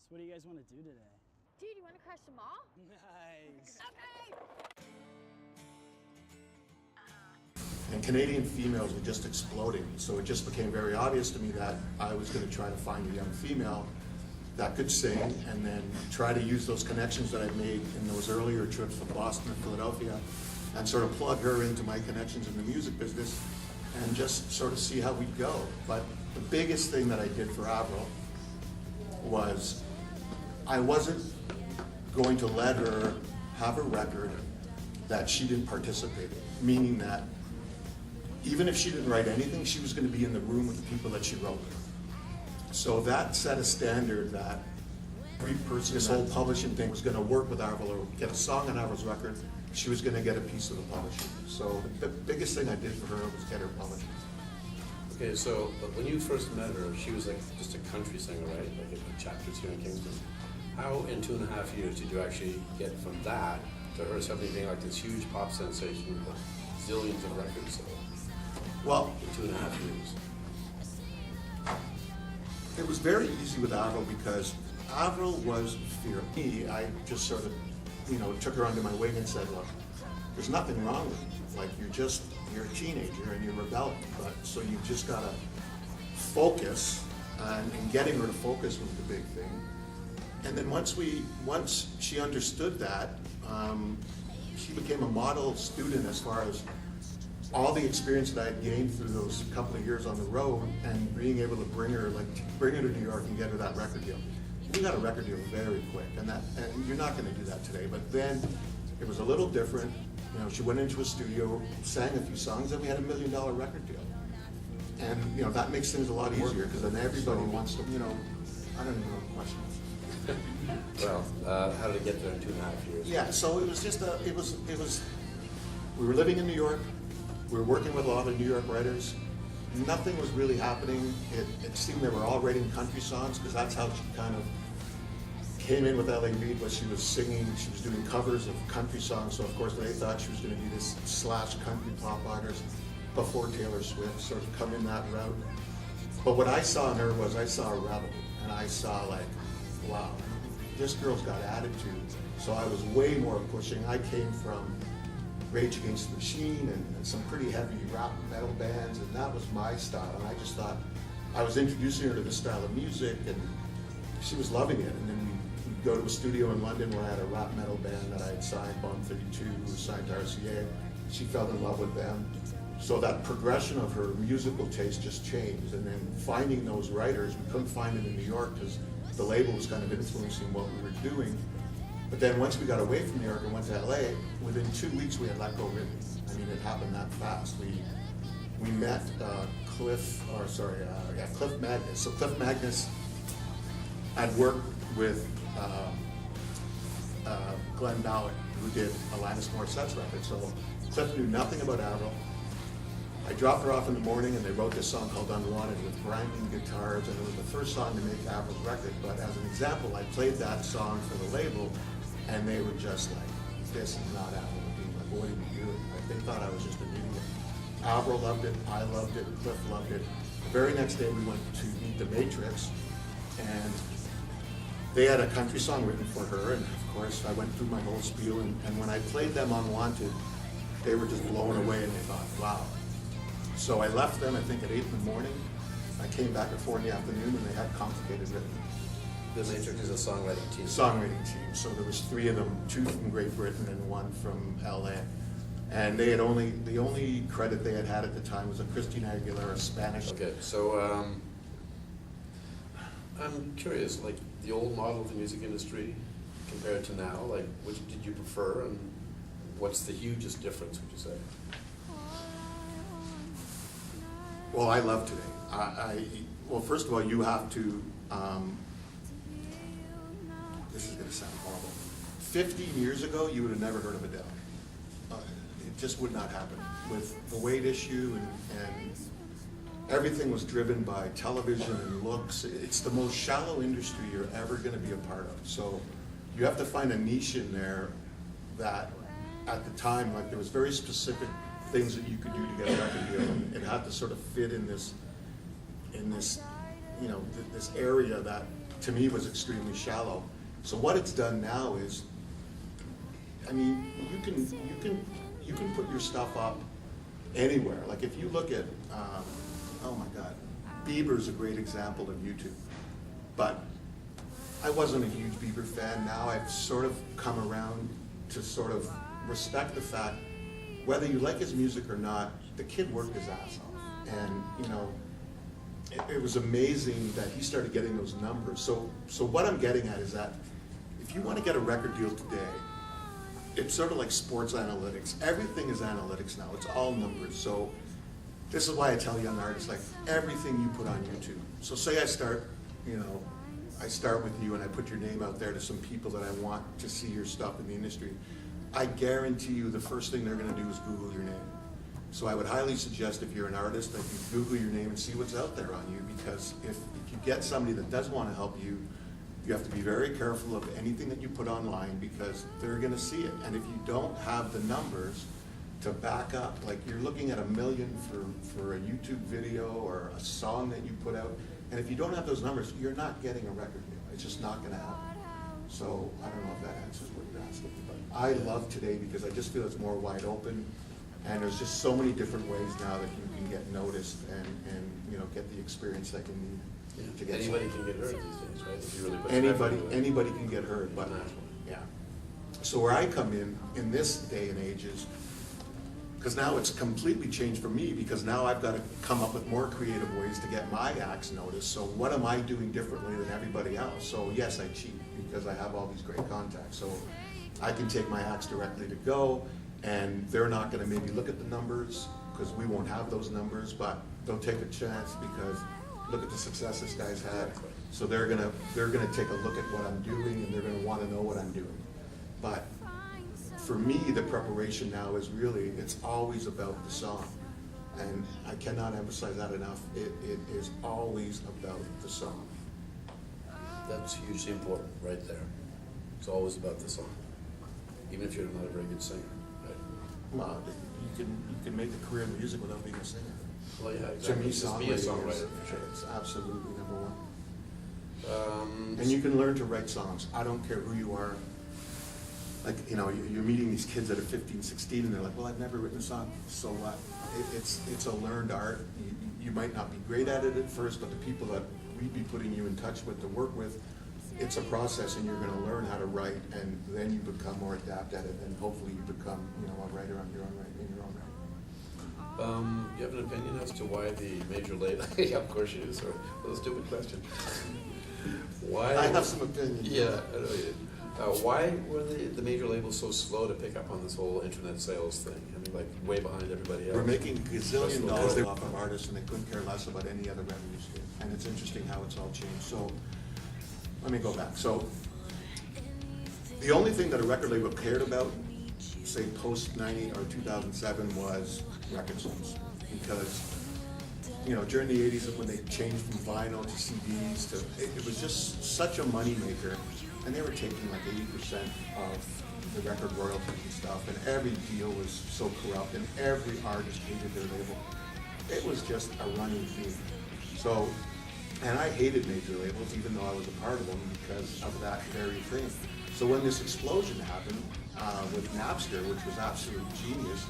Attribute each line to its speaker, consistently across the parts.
Speaker 1: So what do you guys want to do today?
Speaker 2: Dude, you want to crush them all?
Speaker 1: Nice.
Speaker 2: Okay.
Speaker 3: And Canadian females were just exploding, so it just became very obvious to me that I was going to try to find a young female that could sing and then try to use those connections that I made in those earlier trips from Boston and Philadelphia and sort of plug her into my connections in the music business and just sort of see how we'd go. But the biggest thing that I did for Avril was I wasn't going to let her have a record that she didn't participate in, meaning that even if she didn't write anything, she was going to be in the room with the people that she wrote with. So that set a standard that every person, this whole publishing thing was going to work with Avril or get a song on Avril's record, she was going to get a piece of the publishing. So the biggest thing I did for her was get her publishing.
Speaker 4: Okay, so when you first met her, she was like just a country singer, right? Like at Chapters here in Kingston. How in 2.5 years did you actually get from that to her suddenly being like this huge pop sensation with zillions of records sold?
Speaker 3: Well,
Speaker 4: In 2.5 years.
Speaker 3: it was very easy with Avril because Avril was fearless. Me, I just sort of, took her under my wing and said, look, there's nothing wrong with you. Like, you're a teenager and you're rebelling, but so you just gotta focus, and getting her to focus was the big thing. And then once she understood that, she became a model student as far as all the experience that I had gained through those couple of years on the road and being able to bring her to New York and get her that record deal. We got a record deal very quick, and you're not going to do that today. But then it was a little different. She went into a studio, sang a few songs, and we had $1 million record deal. And that makes things a lot easier because then everybody wants to. I don't even know the question.
Speaker 4: Well, how did it get there in 2.5 years?
Speaker 3: Yeah, so it was just we were living in New York. We were working with a lot of New York writers. Nothing was really happening. It seemed they were all writing country songs because that's how she kind of came in with L.A. Reid. Was she was singing, she was doing covers of country songs. So of course they thought she was going to be this / country pop artist before Taylor Swift, sort of come in that route. But what I saw in her was I saw a rebel, and I saw like, wow, this girl's got attitude. So I was way more pushing. I came from Rage Against the Machine and some pretty heavy rock metal bands, and that was my style. And I just thought I was introducing her to this style of music, and she was loving it. And then we'd go to a studio in London where I had a rock metal band that I had signed, Bomb 32, who was signed to RCA. She fell in love with them. So that progression of her musical taste just changed. And then finding those writers, we couldn't find it in New York because the label was kind of influencing what we were doing. But then once we got away from New York and went to LA, within 2 weeks we had Let Go Rhythm. I mean, it happened that fast. We met Cliff Magnus. So Cliff Magnus had worked with Glenn Ballard, who did Alanis Morissette's record. So Cliff knew nothing about Avril. I dropped her off in the morning, and they wrote this song called Unwanted with grinding guitars, and it was the first song to make Avril's record. But as an example, I played that song for the label, and they were just like, this is not Avril. Like, what are you doing? Like, they thought I was just an idiot. Avril loved it, I loved it, Cliff loved it. The very next day we went to meet the Matrix, and they had a country song written for her, and of course I went through my whole spiel, and when I played them Unwanted, they were just blown away, and they thought, wow. So I left them, I think, at 8 in the morning. I came back at 4 in the afternoon, and they had Complicated written.
Speaker 4: The Matrix is a songwriting team.
Speaker 3: Songwriting team. So there was 3 of them, 2 from Great Britain and 1 from LA. And they had the only credit they had at the time was a Christina Aguilera Spanish.
Speaker 4: Okay, so I'm curious, like the old model of the music industry compared to now, like which did you prefer, and what's the hugest difference, would you say?
Speaker 3: Well, I love today. Well, first of all, you have to, this is going to sound horrible. 15 years ago, you would have never heard of Adele. It just would not happen. With the weight issue and everything was driven by television and looks. It's the most shallow industry you're ever going to be a part of. So you have to find a niche in there that at the time, like there was very specific things that you could do to get a record deal, and it had to sort of fit in this, this area that to me was extremely shallow. So what it's done now is, I mean, you can put your stuff up anywhere. Like if you look at, oh my God, Bieber's a great example of YouTube. But I wasn't a huge Bieber fan. Now I've sort of come around to sort of respect the fact, whether you like his music or not, the kid worked his ass off. And, you know, it was amazing that he started getting those numbers. So what I'm getting at is that if you want to get a record deal today, it's sort of like sports analytics. Everything is analytics now. It's all numbers. So this is why I tell young artists, like, everything you put on YouTube. So say I start, you know, I start with you and I put your name out there to some people that I want to see your stuff in the industry. I guarantee you the first thing they're going to do is Google your name. So I would highly suggest, if you're an artist, that you Google your name and see what's out there on you, because if you get somebody that does want to help you, you have to be very careful of anything that you put online, because they're going to see it. And if you don't have the numbers to back up, like you're looking at $1 million for a YouTube video or a song that you put out, and if you don't have those numbers, you're not getting a record deal. It's just not going to happen. So I don't know if that answers what you're asking, but I love today because I just feel it's more wide open, and there's just so many different ways now that you can get noticed and you know, get the experience that you need.
Speaker 4: Yeah.
Speaker 3: To get
Speaker 4: Anybody
Speaker 3: something.
Speaker 4: can get hurt these days, right? If you really put
Speaker 3: Anybody can get hurt, but
Speaker 4: Naturally.
Speaker 3: yeah. So where I come in this day and age is, because now it's completely changed for me, because now I've got to come up with more creative ways to get my acts noticed. So what am I doing differently than everybody else? So yes, I cheat because I have all these great contacts. So I can take my acts directly to Go, and they're not going to maybe look at the numbers because we won't have those numbers, but they'll take a chance because look at the success this guy's had. So they're gonna take a look at what I'm doing, and they're gonna want to know what I'm doing. But for me, the preparation now is really, it's always about the song. And I cannot emphasize that enough. It is always about the song.
Speaker 4: That's hugely important, right there. It's always about the song, even if you're not a very good singer, right?
Speaker 3: Well, you can make a career in music without being a singer.
Speaker 4: Well, yeah,
Speaker 3: To
Speaker 4: exactly.
Speaker 3: me,
Speaker 4: Just be a songwriter, for sure.
Speaker 3: It's absolutely number one. And you can learn to write songs. I don't care who you are. Like, you know, you're meeting these kids that are 15, 16, and they're like, well, I've never written a song. So what? It's a learned art. You might not be great at it at first, but the people that we'd be putting you in touch with to work with, it's a process, and you're going to learn how to write, and then you become more adept at it, and hopefully you become, you know, a writer on your own right, in your own right.
Speaker 4: Do you have an opinion as to why the major label? Yeah, of course you do. Sorry, that was a stupid question. Why?
Speaker 3: I have some opinions.
Speaker 4: Yeah, I know you did. Why were the major labels so slow to pick up on this whole internet sales thing? I mean, like way behind everybody else.
Speaker 3: We're making gazillion dollars off of artists, and they couldn't care less about any other revenue stream. And it's interesting how it's all changed. So let me go back. So the only thing that a record label cared about, say post 90 or 2007, was record sales, because you know, during the 80s when they changed from vinyl to CDs to, it was just such a money maker, and they were taking like 80% of the record royalties and stuff, and every deal was so corrupt, and every artist hated their label. It was just a running theme. So, and I hated major labels, even though I was a part of them, because of that very thing. So when this explosion happened with Napster, which was absolute genius,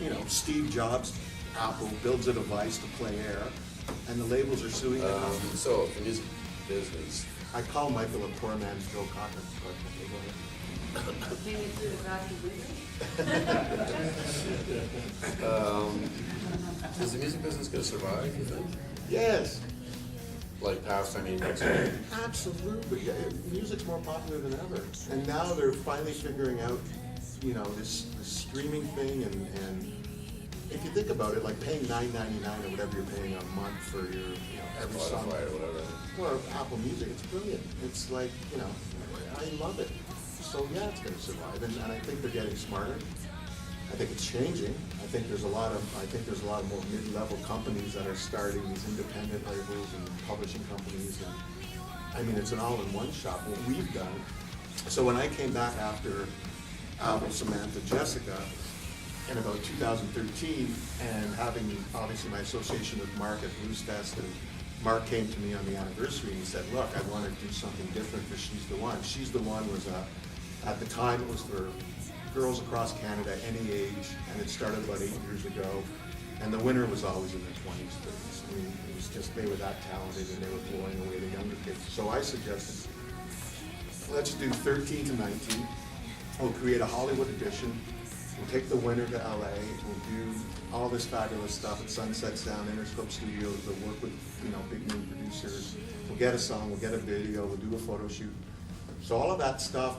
Speaker 3: you know, Steve Jobs, Apple builds a device to play air, and the labels are suing the company.
Speaker 4: So the music business.
Speaker 3: I call Michael a poor man's Joe Cocker.
Speaker 5: Came through the crack
Speaker 4: Is the music business going to survive, you think?
Speaker 3: Yes,
Speaker 4: Like past, I mean, next year?
Speaker 3: absolutely. Yeah, music's more popular than ever, and now they're finally figuring out, you know, this streaming thing, and if you think about it, like paying $9.99 or whatever you're paying a month for your, you know, every song,
Speaker 4: Spotify or whatever.
Speaker 3: or Apple Music, it's brilliant. It's like, you know, I love it. So yeah, it's going to survive, and I think they're getting smarter. I think it's changing. I think there's a lot of more mid-level companies that are starting these independent labels and publishing companies, and I mean, it's an all-in-one shop. What we've done. So when I came back after Apple, Samantha, Jessica, in about 2013, and having obviously my association with Mark at Blues Fest, and Mark came to me on the anniversary and he said, look, I want to do something different for She's the One. She's the One was, at the time, it was for girls across Canada, any age, and it started about 8 years ago. And the winner was always in their 20s, 30s. I mean, it was just, they were that talented and they were blowing away the younger kids. So I suggested, let's do 13 to 19. We'll create a Hollywood edition. We'll take the winner to LA. We'll do all this fabulous stuff at Sunset Sound, Interscope Studios. We'll work with, big name producers. We'll get a song, we'll get a video, we'll do a photo shoot. So all of that stuff,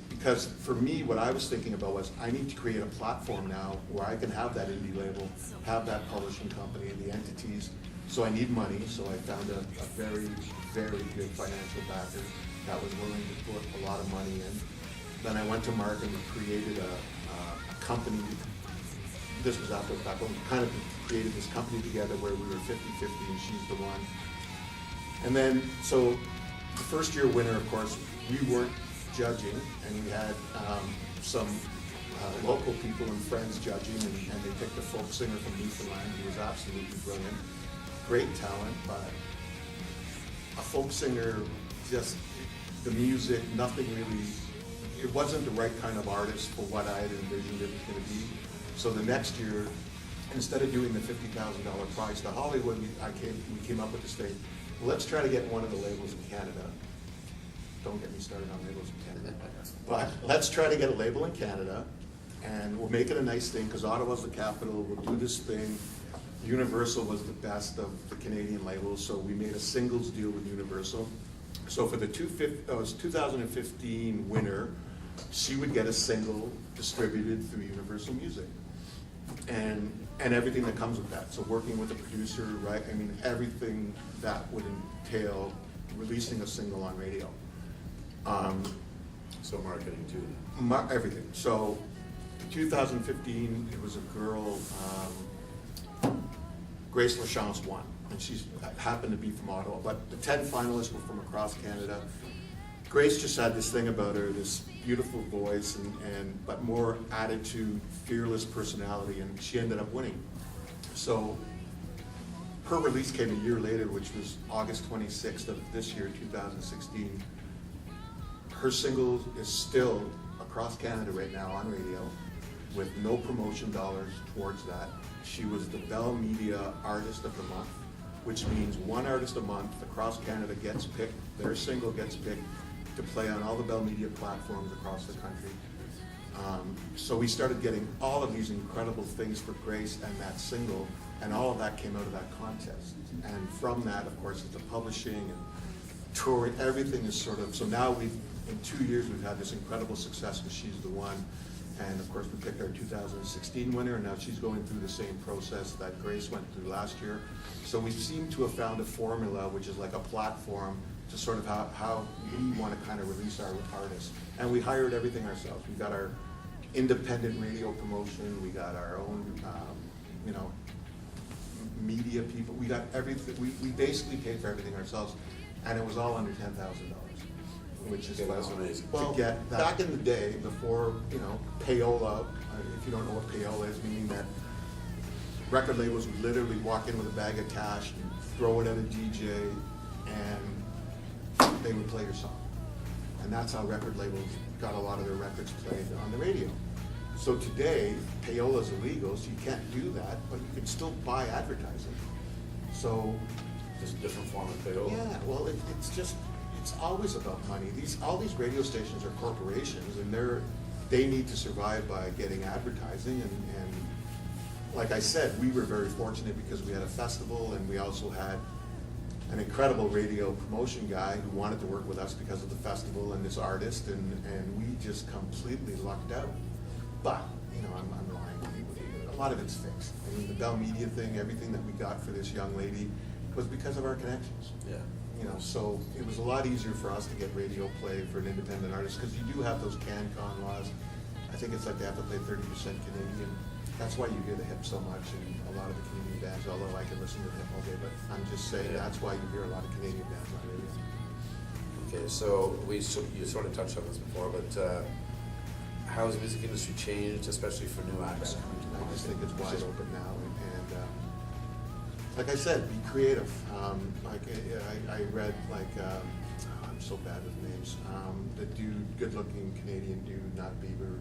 Speaker 3: because for me, what I was thinking about was I need to create a platform now where I can have that indie label, have that publishing company and the entities. So I need money, so I found a very, very good financial backer that was willing to put a lot of money in. Then I went to Mark and we created a company. This was after the fact, but we kind of created this company together where we were 50-50 and She's the One. And then, so the first year winner, of course, we weren't judging, and we had some local people and friends judging, and they picked a folk singer from Newfoundland who was absolutely brilliant, great talent, but a folk singer, just the music, nothing really, it wasn't the right kind of artist for what I had envisioned it was going to be. So the next year, instead of doing the $50,000 prize to Hollywood, we came up with this thing. Let's try to get one of the labels in Canada. Don't get me started on labels in Canada. But let's try to get a label in Canada, and we'll make it a nice thing, because Ottawa's the capital. We'll do this thing. Universal was the best of the Canadian labels, so we made a singles deal with Universal. So for the 2015 winner, she would get a single distributed through Universal Music. And everything that comes with that. So working with a producer, right? I mean, everything that would entail releasing a single on radio.
Speaker 4: So marketing too.
Speaker 3: Everything. So 2015, it was a girl, Grace LaChance won. And she happened to be from Ottawa. But the 10 finalists were from across Canada. Grace just had this thing about her, this beautiful voice, but more attitude, fearless personality, and she ended up winning. So her release came a year later, which was August 26th of this year, 2016. Her single is still across Canada right now on radio with no promotion dollars towards that. She was the Bell Media Artist of the Month, which means one artist a month across Canada gets picked, their single gets picked to play on all the Bell Media platforms across the country. So we started getting all of these incredible things for Grace and that single, and all of that came out of that contest. And from that, of course, the publishing and touring, everything is sort of, so now in 2 years, we've had this incredible success with She's the One. And of course, we picked our 2016 winner, and now she's going through the same process that Grace went through last year. So we seem to have found a formula, which is like a platform to sort of how we want to kind of release our artists. And we hired everything ourselves. We got our independent radio promotion, we got our own, media people. We got everything. We basically paid for everything ourselves, and it was all under $10,000, which is
Speaker 4: that's amazing.
Speaker 3: Well, to get that. Back in the day, before payola. If you don't know what payola is, meaning that record labels would literally walk in with a bag of cash and throw it at a DJ, and they would play your song. And that's how record labels got a lot of their records played on the radio. So today, payola is illegal, so you can't do that, but you can still buy advertising. So,
Speaker 4: Just a different form of payola.
Speaker 3: yeah, well, it's always about money. All these radio stations are corporations, and they need to survive by getting advertising. And like I said, we were very fortunate because we had a festival, and we also had an incredible radio promotion guy who wanted to work with us because of the festival and this artist, and we just completely lucked out. But, I'm lying. A lot of it's fixed. I mean, the Bell Media thing, everything that we got for this young lady was because of our connections.
Speaker 4: Yeah.
Speaker 3: So it was a lot easier for us to get radio play for an independent artist, because you do have those CanCon laws. I think it's like they have to play 30% Canadian. That's why you hear the hip so much, and a lot of the Canadian bands, although I can listen to the hip all day, but I'm just saying that's why you hear a lot of Canadian bands on radio.
Speaker 4: Okay, so you sort of touched on this before, but how has the music industry changed, especially for new acts?
Speaker 3: I just think it's wide open now, and like I said, be creative. I read I'm so bad with names. The dude, good-looking Canadian dude, not Bieber.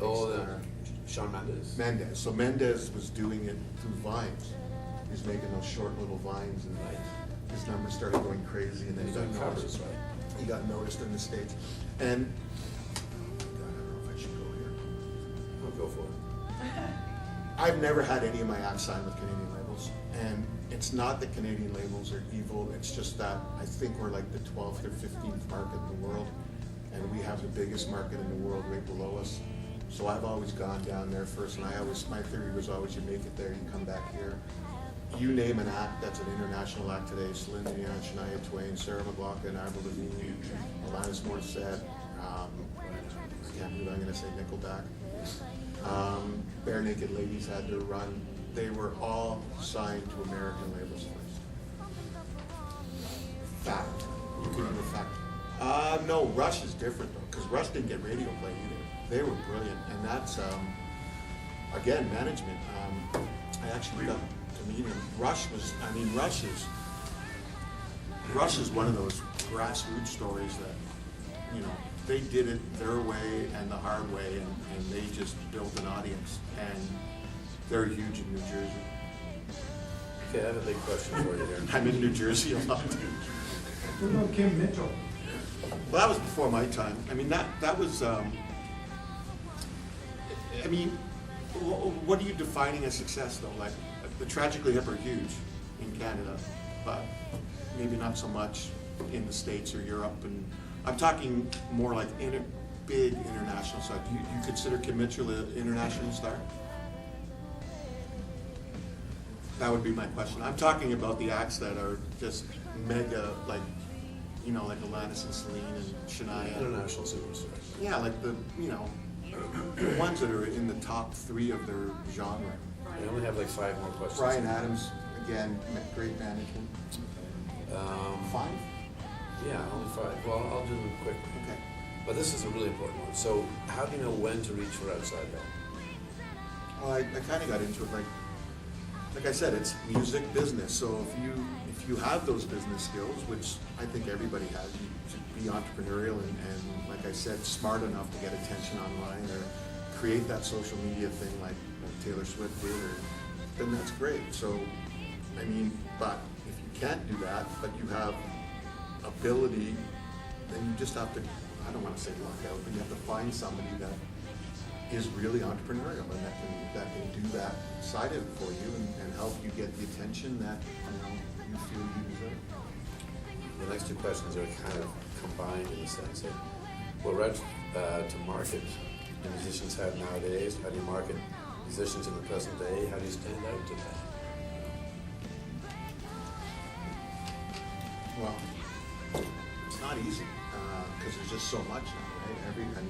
Speaker 4: Oh, Shawn Mendes.
Speaker 3: Mendes. So Mendes was doing it through Vines. He was making those short little Vines, and his numbers started going crazy, and then he got noticed.
Speaker 4: Right?
Speaker 3: He got noticed in the States. And God, I don't know if I should go here.
Speaker 4: I'll go for it.
Speaker 3: I've never had any of my acts signed with Canadian labels, and it's not that Canadian labels are evil, it's just that I think we're like the 12th or 15th market in the world, and we have the biggest market in the world right below us. So I've always gone down there first, and my theory was always you make it there, you come back here. You name an act that's an international act today, Celine Dion, Shania Twain, Sarah McLachlan, Avril Lavigne, Alanis Morissette, I can't believe I'm gonna say Nickelback. Bare Naked Ladies had their run. They were all signed to American labels first. Fact. You could do a fact. No, Rush is different though, because Rush didn't get radio play either. They were brilliant, and that's again management. I actually got to meet him. Rush is one of those grassroots stories that, you know, they did it their way and the hard way, and they just built an audience, and they're huge in New Jersey.
Speaker 4: Okay, I have a big question for you here.
Speaker 3: I'm in New Jersey a lot.
Speaker 6: What about Kim Mitchell?
Speaker 3: Well, that was before my time. I mean, that was, I mean, what are you defining as success though? Like, the Tragically Hip are huge in Canada, but maybe not so much in the States or Europe, and I'm talking more like big international side. Do you consider Kim Mitchell an international star? That would be my question. I'm talking about the acts that are just mega, like, you know, like Alanis and Celine and Shania.
Speaker 4: International superstars.
Speaker 3: Yeah, like the ones that are in the top 3 of their genre.
Speaker 4: I only have like 5 more questions.
Speaker 3: Bryan Adams, again, great management. 5?
Speaker 4: Yeah, only 5. Well, I'll do them quickly.
Speaker 3: Okay.
Speaker 4: But this is a really important one. So, how do you know when to reach for outside help?
Speaker 3: Well, I kind of got into it like I said, it's music business. So if you have those business skills, which I think everybody has, you should be entrepreneurial and like I said, smart enough to get attention online or create that social media thing like Taylor Swift did, then that's great. So, I mean, but if you can't do that, but you have ability, then you just have to, I don't want to say luck out, but you have to find somebody that is really entrepreneurial and that can do that side of it for you and help you get the attention that you feel you deserve.
Speaker 4: The next 2 questions are kind of combined in the sense that what route to market do musicians have nowadays? How do you market musicians in the present day? How do you stand out today?
Speaker 3: Well, it's not easy because there's just so much now, right?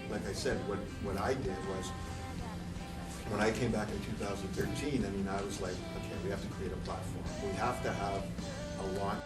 Speaker 3: Like I said, what I did was when I came back in 2013. I mean, I was like, okay, we have to create a platform. We have to have a launch.